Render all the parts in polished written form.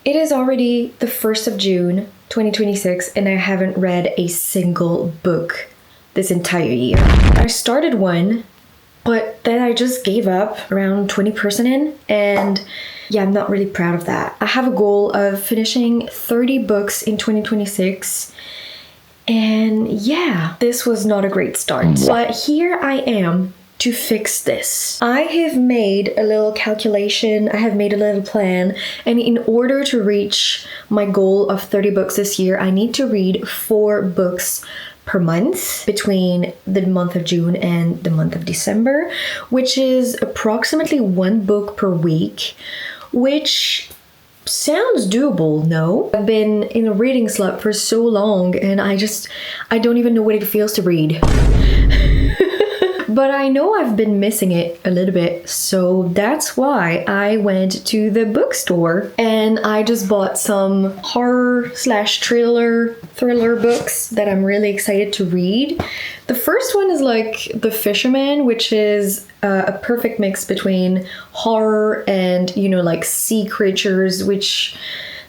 It is already the 1st of June 2026 and I haven't read a single book this entire year. I started one, but then I just gave up around 20% in, and yeah, I'm not really proud of that. I have a goal of finishing 30 books in 2026, and yeah, this was not a great start. But here I am to fix this. I have made a little calculation, I have made a little plan, and in order to reach my goal of 30 books this year, I need to read 4 books per month between the month of June and the month of December, which is approximately 1 book per week, which sounds doable, no? I've been in a reading slump for so long and I don't even know what it feels to read. But I know I've been missing it a little bit, so that's why I went to the bookstore and I just bought some horror/thriller books that I'm really excited to read. The first one is like The Fisherman, which is a perfect mix between horror and, you know, like sea creatures, which,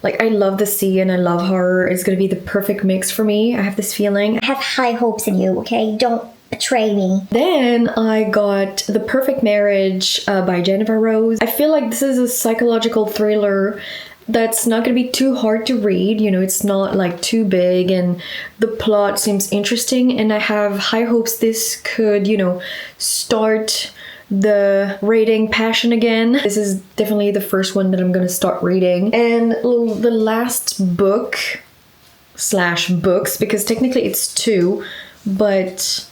like, I love the sea and I love horror. It's gonna be the perfect mix for me. I have this feeling. I have high hopes in you, okay? Don't betray me. Then I got The Perfect Marriage by Jennifer Rose. I feel like this is a psychological thriller that's not going to be too hard to read. You know, it's not like too big and the plot seems interesting, and I have high hopes this could, you know, start the reading passion again. This is definitely the first one that I'm going to start reading. And the last book/books, because technically it's 2, but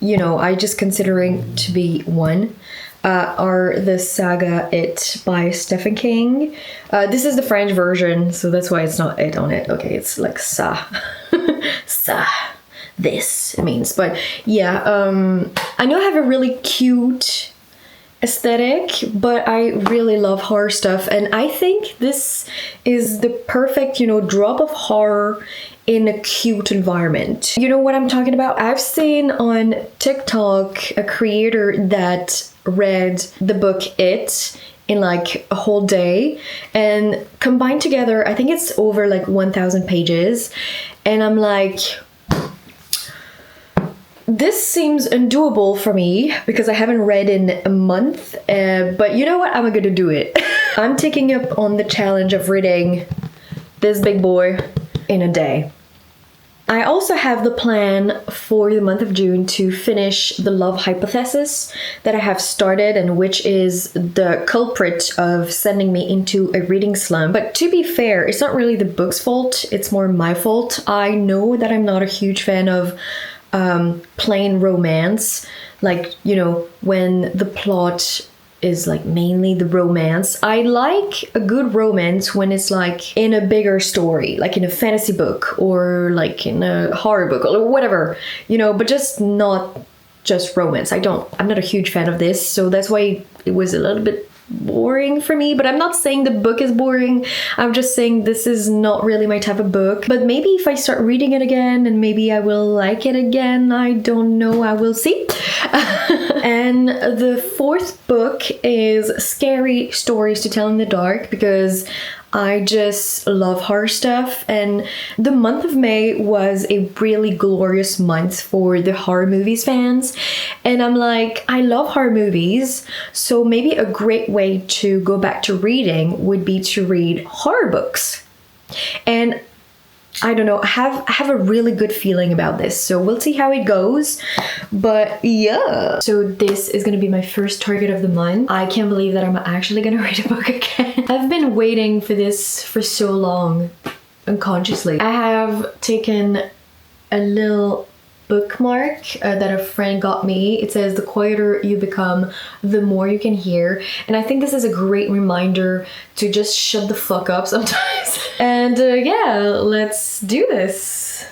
you know, I just considering to be 1, are the saga It by Stephen King. This is the French version, so that's why it's not it on it. Okay, it's like ça. Ça. This it means. But yeah, I know I have a really cute aesthetic, but I really love horror stuff, and I think this is the perfect, you know, drop of horror in a cute environment. You know what I'm talking about? I've seen on TikTok a creator that read the book It in like a whole day, and combined together I think it's over like 1,000 pages, and I'm like, this seems undoable for me because I haven't read in a month, but you know what? I'm gonna do it. I'm taking up on the challenge of reading this big boy in a day. I also have the plan for the month of June to finish The Love Hypothesis that I have started, and which is the culprit of sending me into a reading slump. But to be fair, it's not really the book's fault, it's more my fault. I know that I'm not a huge fan of plain romance, like, you know, when the plot is like mainly the romance. I like a good romance when it's like in a bigger story, like in a fantasy book or like in a horror book or whatever, you know, but just not just romance. I'm not a huge fan of this, so that's why it was a little bit boring for me. But I'm not saying the book is boring, I'm just saying this is not really my type of book. But maybe if I start reading it again, and maybe I will like it again, I don't know, I will see. And the 4th book is Scary Stories to Tell in the Dark, because I just love horror stuff, and the month of May was a really glorious month for the horror movies fans, and I'm like, I love horror movies, so maybe a great way to go back to reading would be to read horror books. And I don't know, I have a really good feeling about this, so we'll see how it goes. But yeah, so this is gonna be my first target of the month. I can't believe that I'm actually gonna read a book again. I've been waiting for this for so long, unconsciously. I have taken a little bookmark that a friend got me. It says, "The quieter you become, the more you can hear." And I think this is a great reminder to just shut the fuck up sometimes. And yeah, let's do this.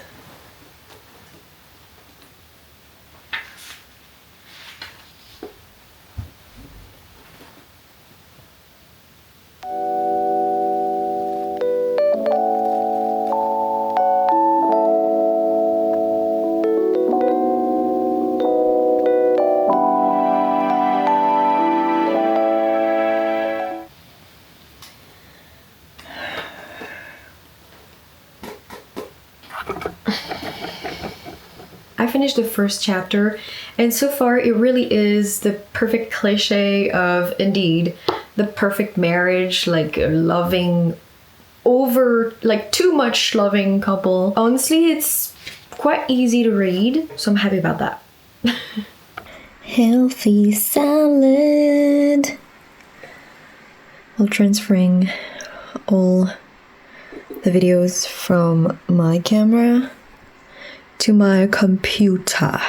I finished the first chapter, and so far it really is the perfect cliche of, indeed, the perfect marriage, like a loving, over, like too much loving couple. Honestly, it's quite easy to read, so I'm happy about that. Healthy salad. While transferring all the videos from my camera to my computer.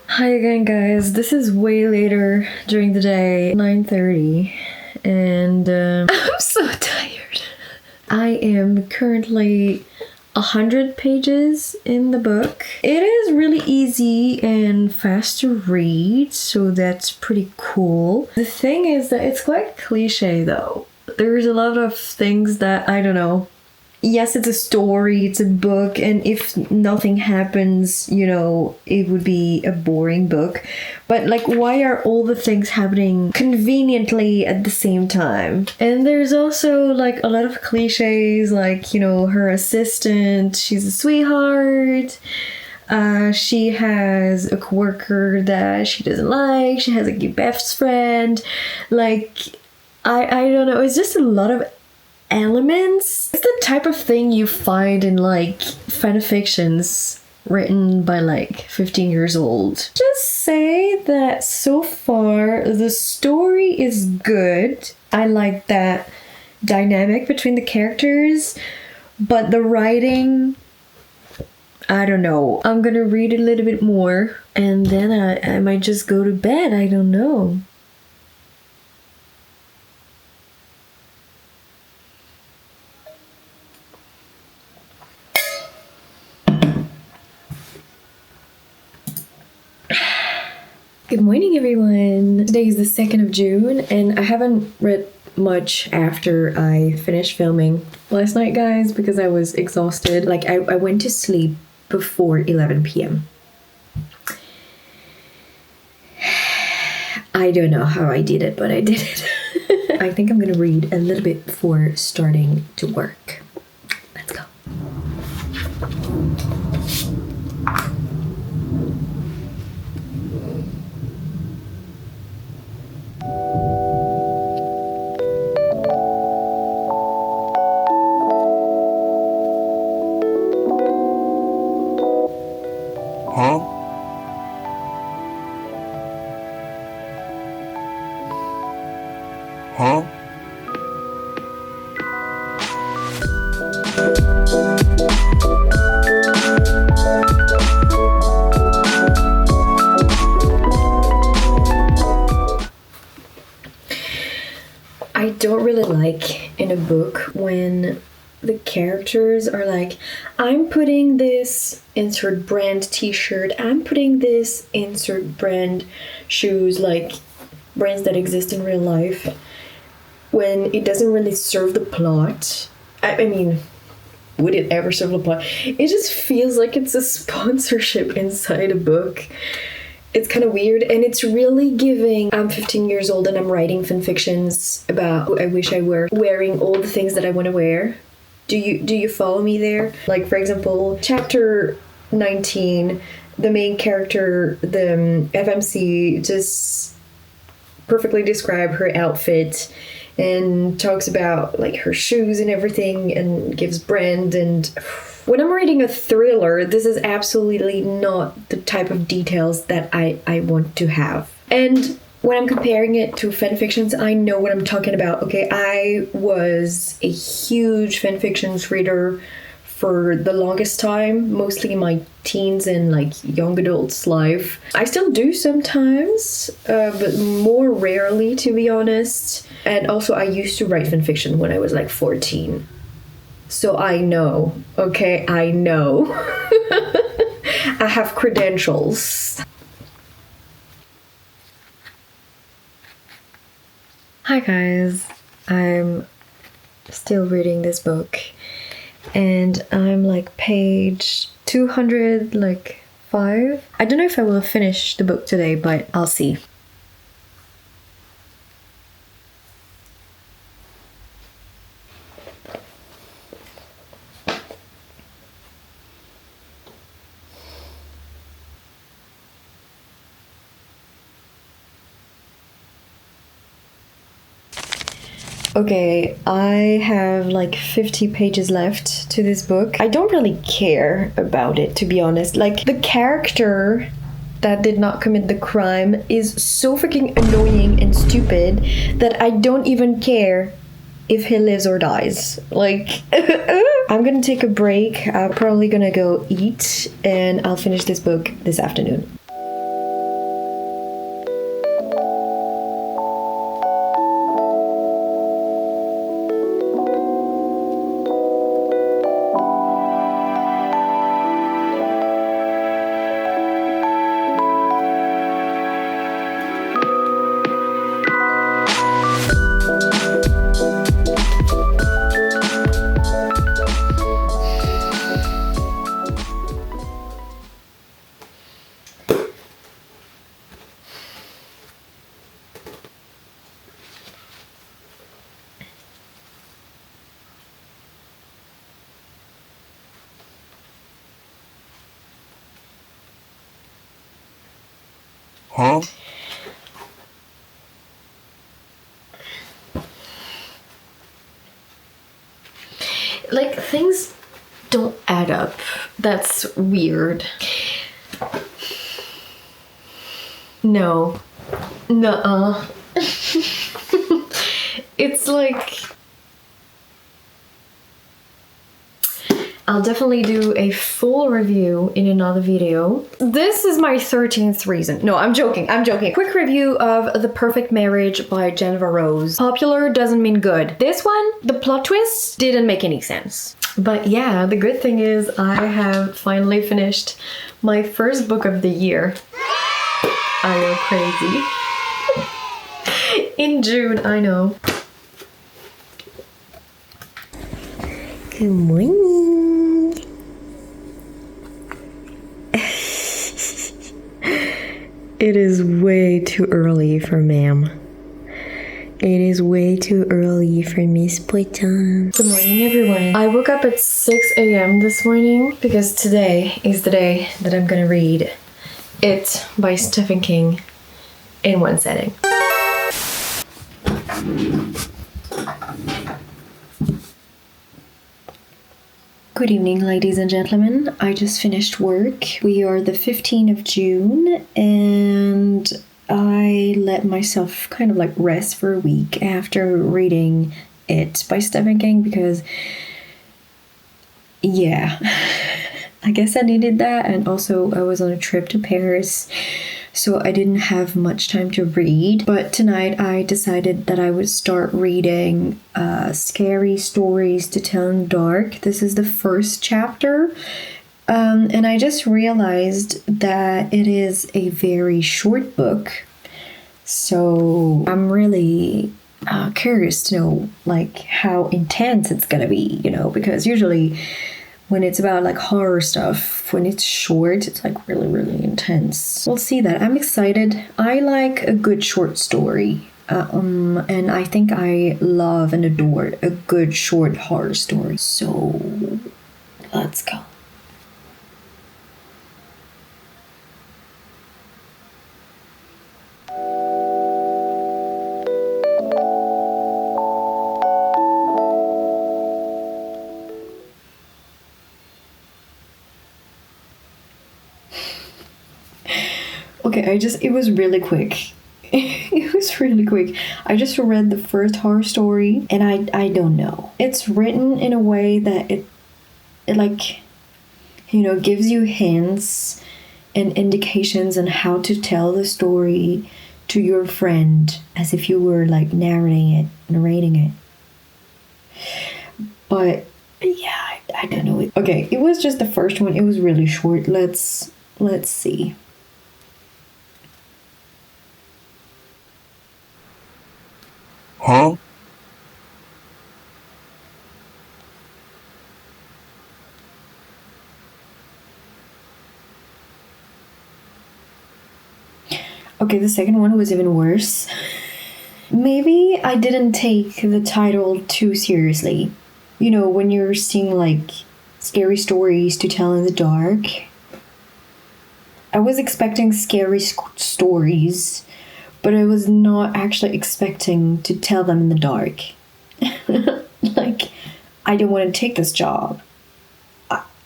Hi again, guys. This is way later during the day, 9:30, and I'm so tired. I am currently 100 pages in the book. It is really easy and fast to read, so that's pretty cool. The thing is that it's quite cliche though. There's a lot of things that, I don't know. Yes, it's a story, it's a book, and if nothing happens, you know, it would be a boring book. But like, why are all the things happening conveniently at the same time? And there's also like a lot of cliches, like, you know, her assistant, she's a sweetheart. She has a coworker that she doesn't like. She has a best friend. Like, I don't know, it's just a lot of elements. It's the type of thing you find in like fanfictions written by like 15 years old. Just say that so far the story is good. I like that dynamic between the characters, but the writing, I don't know. I'm gonna read a little bit more and then I might just go to bed. I don't know. Good morning, everyone. Today is the 2nd of June, and I haven't read much after I finished filming last night, guys, because I was exhausted. Like, I went to sleep before 11 p.m. I don't know how I did it, but I did it. I think I'm gonna read a little bit before starting to work. Let's go. I don't really like in a book when the characters are like, I'm putting this insert brand t-shirt, I'm putting this insert brand shoes, like brands that exist in real life, when it doesn't really serve the plot. I mean, would it ever serve the plot? It just feels like it's a sponsorship inside a book. It's kind of weird, and it's really giving, I'm 15 years old and I'm writing fanfictions about who I wish I were, wearing all the things that I want to wear. Do you follow me there? Like, for example, chapter 19, the main character, the FMC, just perfectly describe her outfit and talks about like her shoes and everything and gives brand. And when I'm reading a thriller, this is absolutely not the type of details that I want to have. And when I'm comparing it to fanfictions, I know what I'm talking about. Okay, I was a huge fanfictions reader for the longest time, mostly in my teens and like young adults life. I still do sometimes, but more rarely, to be honest. And also I used to write fanfiction when I was like 14. So I know, okay? I know. I have credentials. Hi guys, I'm still reading this book and I'm like page 200, like 5. I don't know if I will finish the book today, but I'll see. Okay, I have like 50 pages left to this book. I don't really care about it, to be honest. Like, the character that did not commit the crime is so freaking annoying and stupid that I don't even care if he lives or dies. Like, I'm gonna take a break. I'm probably gonna go eat and I'll finish this book this afternoon. Huh? Like, things don't add up. That's weird. No. Nuh-uh. It's like... I'll definitely do a full review in another video. This is my 13th reason. No, I'm joking. Quick review of The Perfect Marriage by Jennifer Rose. Popular doesn't mean good. This one, the plot twist didn't make any sense. But yeah, the good thing is I have finally finished my first book of the year. I know, crazy. In June, I know. Good morning. It is way too early for ma'am. It is way too early for Miss Poitin. Good morning, everyone. I woke up at 6 a.m. this morning because today is the day that I'm gonna read It by Stephen King in one setting. Good evening, ladies and gentlemen. I just finished work. We are the 15th of June and I let myself kind of like rest for a week after reading It by Stephen King because, yeah, I guess I needed that. And also I was on a trip to Paris, so I didn't have much time to read. But tonight I decided that I would start reading Scary Stories to Tell in the Dark. This is the first chapter. And I just realized that it is a very short book. So I'm really curious to know like how intense it's gonna be, you know, because usually when it's about like horror stuff, when it's short, it's like really, really intense. We'll see that. I'm excited. I like a good short story. And I think I love and adore a good short horror story. So let's go. Okay, it was really quick. It was really quick. I just read the first horror story and I don't know. It's written in a way that it like, you know, gives you hints and indications on how to tell the story to your friend as if you were like narrating it. But Yeah, I don't know. Okay, it was just the first one. It was really short. Let's see. Huh? Okay, the second one was even worse. Maybe I didn't take the title too seriously. You know, when you're seeing like scary stories to tell in the dark. I was expecting scary stories, but I was not actually expecting to tell them in the dark. Like, I don't want to take this job.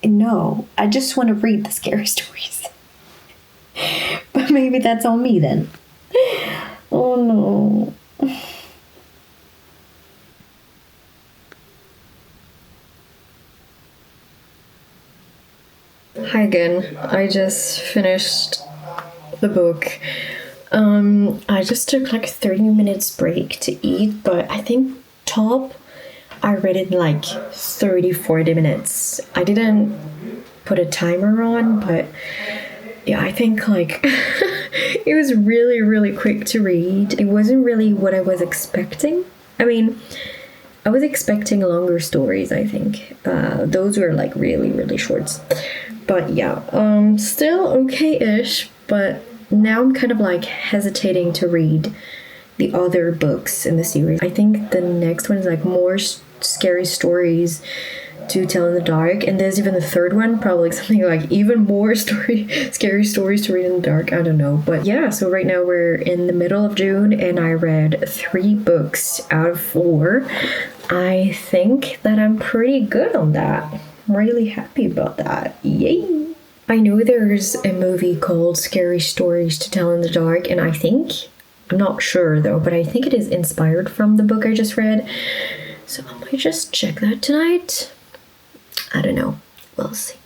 No, I just want to read the scary stories. But maybe that's on me then. Oh no. Hi again. I just finished the book. I just took like 30 minutes break to eat, but I think top I read it in like 30-40 minutes. I didn't put a timer on, but yeah, I think like it was really quick to read. It wasn't really what I was expecting. I mean, I was expecting longer stories, I think. Those were like really short. But yeah, still okay-ish, but now I'm kind of like hesitating to read the other books in the series. I think the next one is like more scary stories to tell in the dark, and there's even the third one, probably something like even more scary stories to read in the dark. I don't know, but yeah, so right now we're in the middle of June and I read 3 books out of 4. I think that I'm pretty good on that. I'm really happy about that. Yay! I know there's a movie called Scary Stories to Tell in the Dark, and I'm not sure though, but I think it is inspired from the book I just read. So I might just check that tonight. I don't know. We'll see.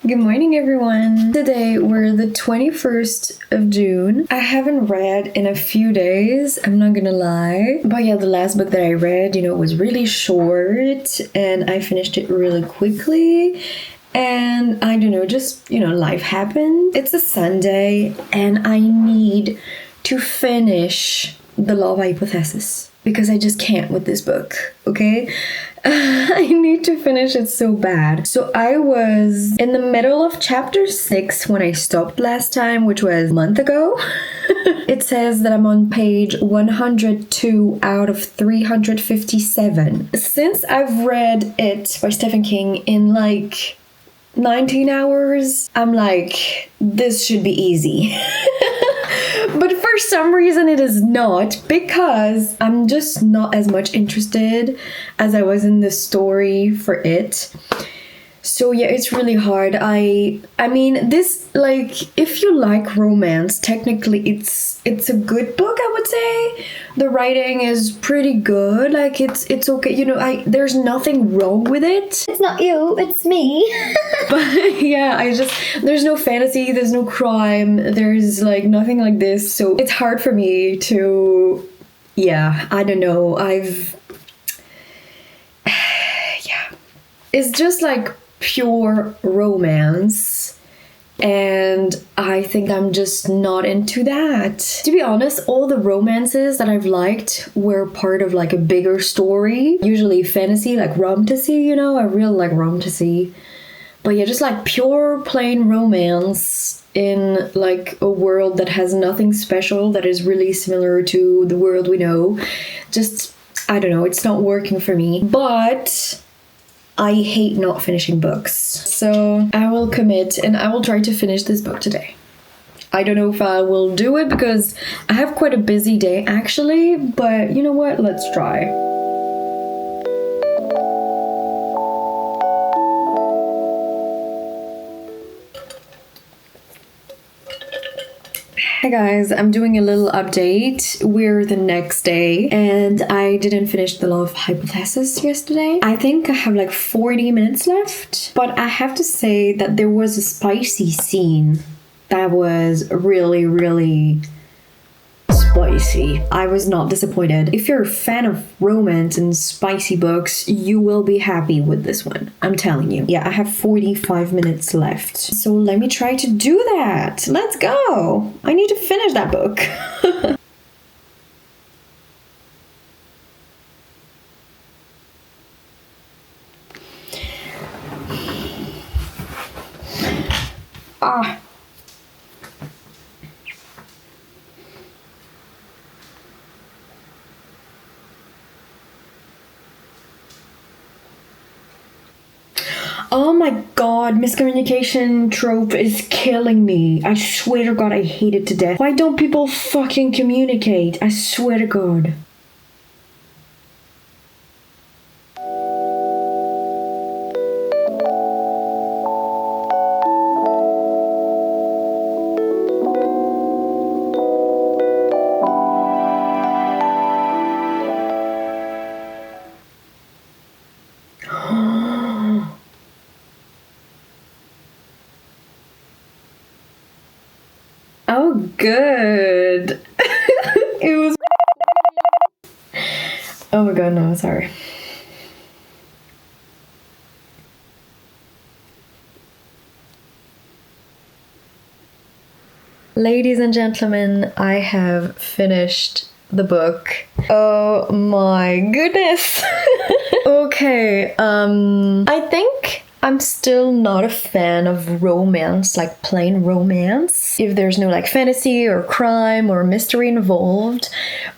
Good morning, everyone. Today we're the 21st of June. I haven't read in a few days, I'm not gonna lie. But yeah, the last book that I read, was really short and I finished it really quickly. And I don't know, just, life happened. It's a Sunday and I need to finish The Love Hypothesis because I just can't with this book, okay? I need to finish it so bad. So I was in the middle of chapter 6 when I stopped last time, which was a month ago. It says that I'm on page 102 out of 357. Since I've read it by Stephen King in like 19 hours, I'm like, this should be easy. But for some reason it is not, because I'm just not as much interested as I was in the story for it. So yeah, it's really hard. I mean, this, like, if you like romance, technically it's a good book, I would say. The writing is pretty good. Like, it's okay. There's nothing wrong with it. It's not you, it's me. But yeah, there's no fantasy, there's no crime, there's like nothing like this. So it's hard for me to, yeah, I don't know. Yeah. It's just like pure romance, and I think I'm just not into that. To be honest, all the romances that I've liked were part of like a bigger story, usually fantasy, like romantasy, I really like romantasy. But yeah, just like pure plain romance in like a world that has nothing special, that is really similar to the world we know. Just, I don't know, it's not working for me. But I hate not finishing books. So I will commit and I will try to finish this book today. I don't know if I will do it because I have quite a busy day actually, but you know what? Let's try. Hi guys, I'm doing a little update. We're the next day and I didn't finish The Love Hypothesis yesterday. I think I have like 40 minutes left, but I have to say that there was a spicy scene that was really spicy. I was not disappointed. If you're a fan of romance and spicy books, you will be happy with this one. I'm telling you. Yeah, I have 45 minutes left. So let me try to do that. Let's go. I need to finish that book. Ah. Oh my god, miscommunication trope is killing me. I swear to god, I hate it to death. Why don't people fucking communicate? I swear to god. Oh, good. It was. Oh my god, no, sorry. Ladies and gentlemen, I have finished the book. Oh my goodness. Okay, I think I'm still not a fan of romance, like plain romance, if there's no like fantasy or crime or mystery involved.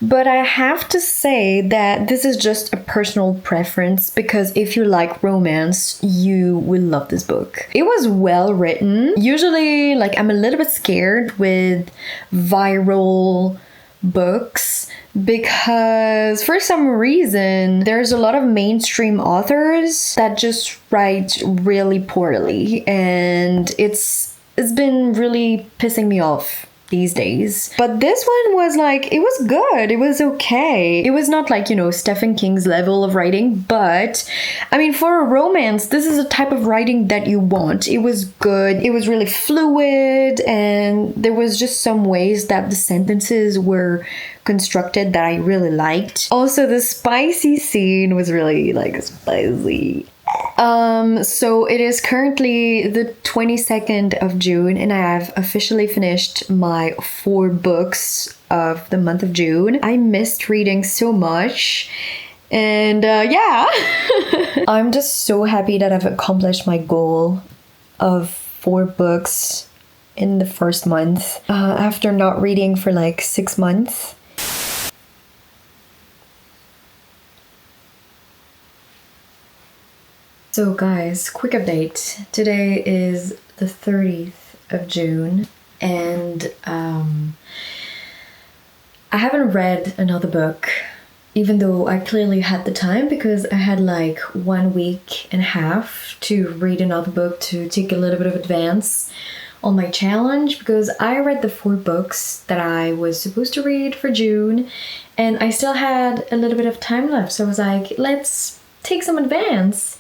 But I have to say that this is just a personal preference, because if you like romance, you will love this book. It was well written. Usually, like, I'm a little bit scared with viral books because for some reason there's a lot of mainstream authors that just write really poorly, and it's been really pissing me off these days. But this one was like, it was good, it was okay. It was not like, you know, Stephen King's level of writing, but I mean, for a romance, this is a type of writing that you want. It was good, it was really fluid, and there was just some ways that the sentences were constructed that I really liked. Also, the spicy scene was really like spicy. So it is currently the 22nd of June, and I have officially finished my 4 books of the month of June. I missed reading so much, and yeah. I'm just so happy that I've accomplished my goal of 4 books in the first month, after not reading for like 6 months. So guys, quick update. Today is the 30th of June, and I haven't read another book, even though I clearly had the time, because I had like 1 week and a half to read another book to take a little bit of advance on my challenge, because I read the 4 books that I was supposed to read for June, and I still had a little bit of time left, so I was like, let's take some advance.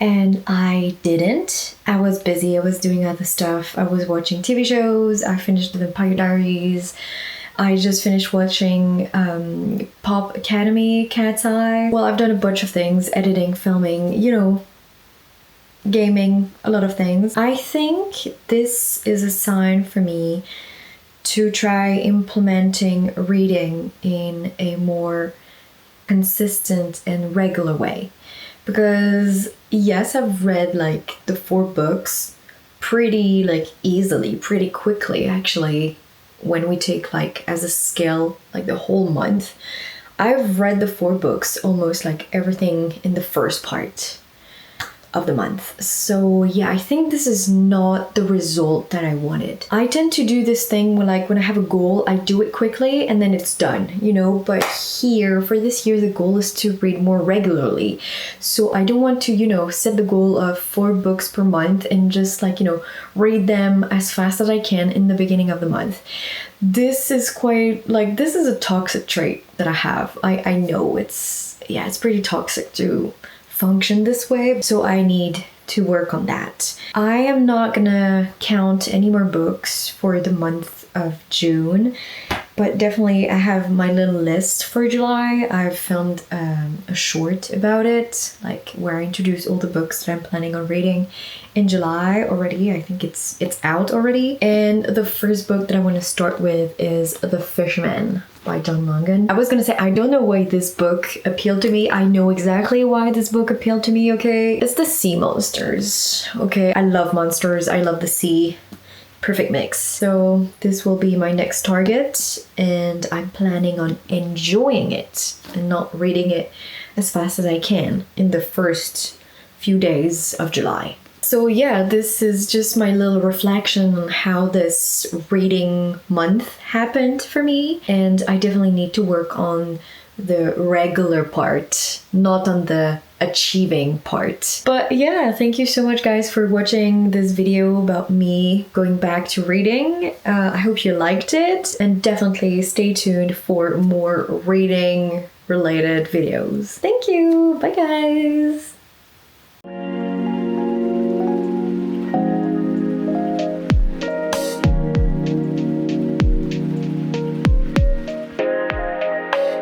And I didn't. I was busy, I was doing other stuff. I was watching TV shows, I finished The Vampire Diaries. I just finished watching Pop Academy Cat's Eye. Well, I've done a bunch of things, editing, filming, you know, gaming, a lot of things. I think this is a sign for me to try implementing reading in a more consistent and regular way. Because yes, I've read like the 4 books pretty like easily, pretty quickly actually, when we take like as a scale like the whole month. I've read the 4 books, almost like everything in the first part of the month. So yeah, I think this is not the result that I wanted. I tend to do this thing where like when I have a goal, I do it quickly and then it's done, you know, but here for this year the goal is to read more regularly. So I don't want to, you know, set the goal of 4 books per month and just like, you know, read them as fast as I can in the beginning of the month. This is quite like, this is a toxic trait that I have. I know it's pretty toxic to function this way, so I need to work on that. I am not gonna count any more books for the month of June But definitely I have my little list for July. I've filmed a short about it, like where I introduce all the books that I'm planning on reading in July already. I think it's out already. And the first book that I want to start with is The Fisherman by John Langan. I was gonna say, I don't know why this book appealed to me. I know exactly why this book appealed to me, okay? It's the sea monsters, okay? I love monsters, I love the sea. Perfect mix. So this will be my next target, and I'm planning on enjoying it and not reading it as fast as I can in the first few days of July. So yeah, this is just my little reflection on how this reading month happened for me, and I definitely need to work on the regular part, not on the achieving part. But yeah, thank you so much guys for watching this video about me going back to reading. I hope you liked it, and definitely stay tuned for more reading related videos. Thank you, bye guys.